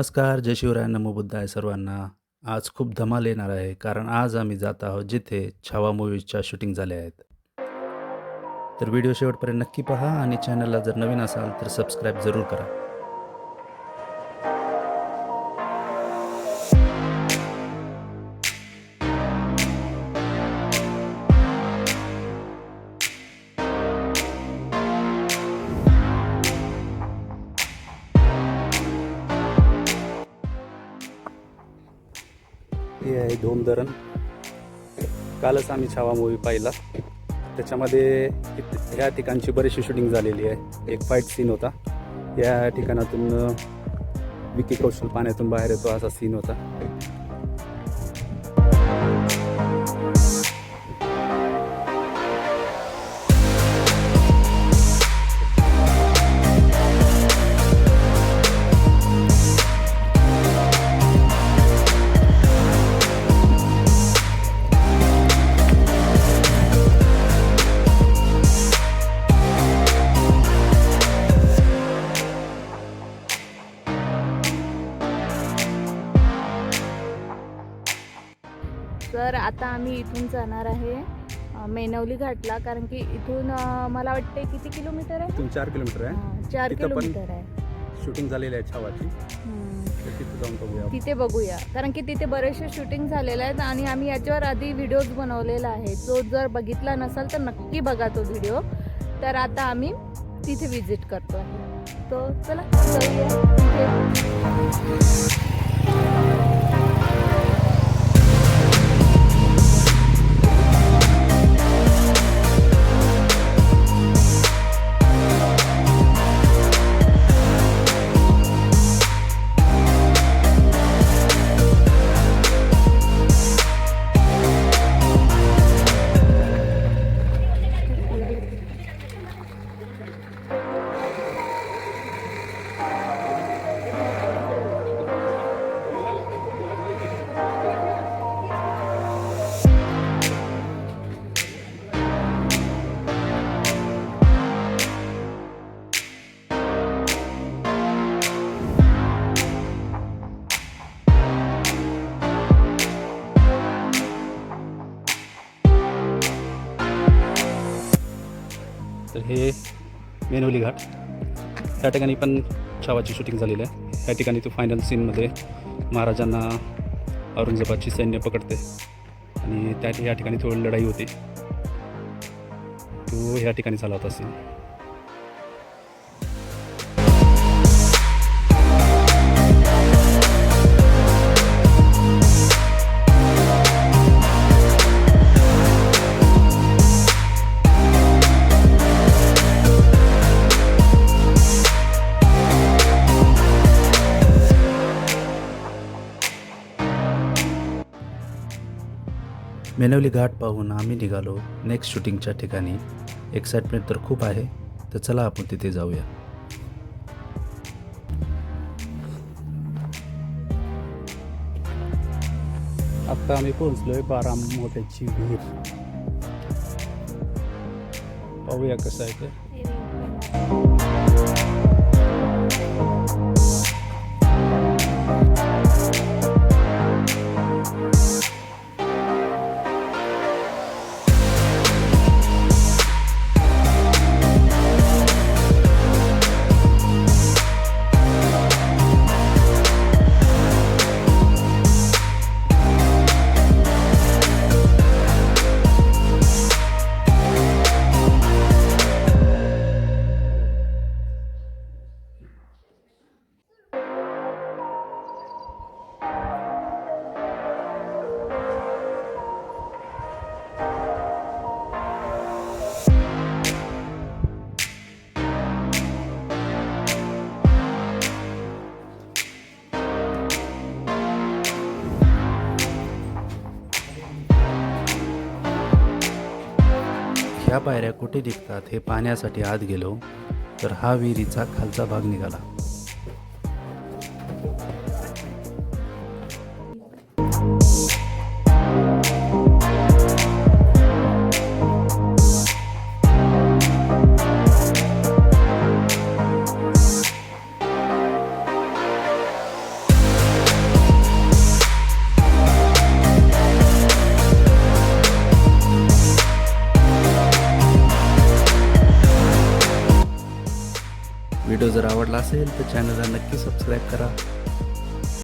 नमस्कार, जय शिवराय, नमो बुद्धाय सर्वांना. आज खूप धमाल येणार आहे, कारण आज आम्ही जात आहोत जिथे छावा मूव्हीच्या शूटिंग झाल्या आहेत. तर व्हिडिओ शेवटपर्यंत नक्की पहा आणि चॅनलला जर नवीन असाल तर सबस्क्राईब जरूर करा. हे आहे धोमधरण. कालच आम्ही छावा मूव्ही पाहिला. त्याच्यामध्ये ह्या ठिकाणची बरीचशी शूटिंग झालेली आहे. एक फाईट सीन होता. या ठिकाणातून विकी कौशल पाण्यातून बाहेर येतो असा सीन होता. तर आता आम्ही इथून जाणार आहे मेनवली घाटला, कारण की इथून मला वाटते किती किलोमीटर आहे? इथून 4 किलोमीटर आहे. 4 तिथं पण किलोमीटर आहे. शूटिंग झालेली आहे छावाची. तर तिथे जाऊन बघूया. तिथे बघूया, कारण की तिथे बरेचसे शूटिंग झालेले आहेत आणि आम्ही याच्यावर आधी व्हिडिओज बनवलेला आहे. जो जर बघितला नसेल तर नक्की बघा तो व्हिडिओ. तर आता आम्ही तिथे विजिट करतो आहे. तो चला जाऊया तिथे. तर हे मेनवली घाट, त्या ठिकाणी पण छावाची शूटिंग झालेली आहे. त्या ठिकाणी तो फायनल सीनमध्ये महाराजांना औरंगजेबाची सैन्य पकडते आणि या ठिकाणी थोडी लढाई होती. तो ह्या ठिकाणी झाला होता सीन. मेनवली घाट पाहून आम्ही निघालो नेक्स्ट शूटिंगच्या ठिकाणी. एक्साइटमेंट तर खूप आहे, तर चला आपण तिथे जाऊया. आता आम्ही पोहोचलोय बारा मोठ्याची विहीर. पाहूया कसं आहे ते. ह्या पायऱ्या कुठे दिसतात हे पाहण्यासाठी आत गेलो तर हा विहिरीचा खालचा भाग निघाला. व्हिडिओ जर आवडला असेल तर चॅनलला नक्की सबस्क्राईब करा.